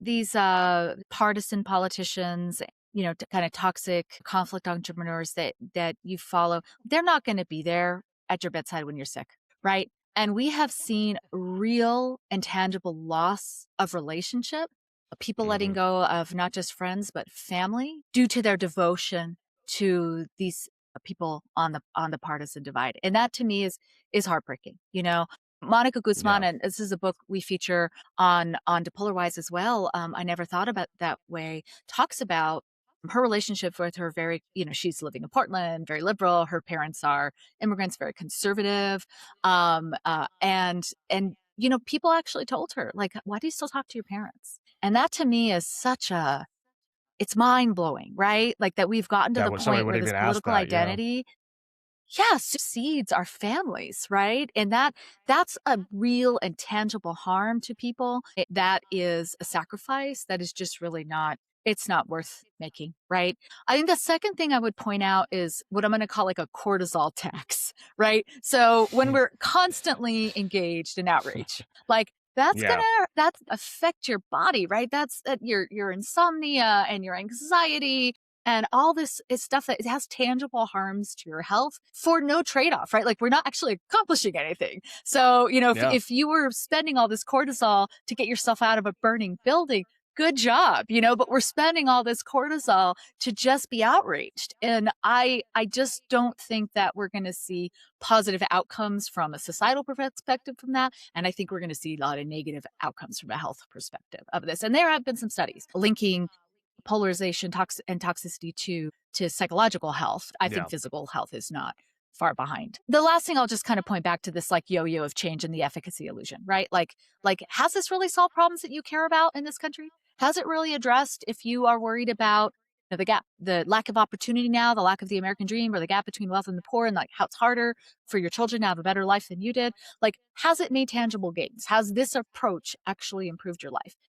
these partisan politicians, kind of toxic conflict entrepreneurs that you follow, they're not going to be there at your bedside when you're sick, right? And we have seen real and tangible loss of relationship, people letting Hmm. go of not just friends but family due to their devotion to these people on the partisan divide. And that to me is heartbreaking. Monica Guzman, Yeah. and this is a book we feature on Depolarize as well. I never thought about that way. Talks about her relationship with her she's living in Portland, very liberal. Her parents are immigrants, very conservative. And people actually told her, like, why do you still talk to your parents? And that to me is it's mind blowing, right? Like that we've gotten to Yeah. the When somebody point would where this even ask political that, yeah. identity, yeah, supersedes our families, right? And that's a real and tangible harm to people. That is a sacrifice that is just really not, it's not worth making, right? I think the second thing I would point out is what I'm going to call like a cortisol tax, right? So when we're constantly engaged in outrage, like Yeah. that's affect your body, right? That's your insomnia and your anxiety and all this is stuff that it has tangible harms to your health for no trade-off, right? Like we're not actually accomplishing anything. So, Yeah. if you were spending all this cortisol to get yourself out of a burning building, good job, but we're spending all this cortisol to just be outraged. And I just don't think that we're going to see positive outcomes from a societal perspective from that. And I think we're going to see a lot of negative outcomes from a health perspective of this. And there have been some studies linking polarization and toxicity to psychological health. I think Yeah. physical health is not far behind. The last thing I'll just kind of point back to this like yo-yo of change and the efficacy illusion, right? Like has this really solved problems that you care about in this country? Has it really addressed if you are worried about the gap, the lack of opportunity now, the lack of the American dream, or the gap between wealth and the poor, and like how it's harder for your children to have a better life than you did? Like, has it made tangible gains? Has this approach actually improved your life?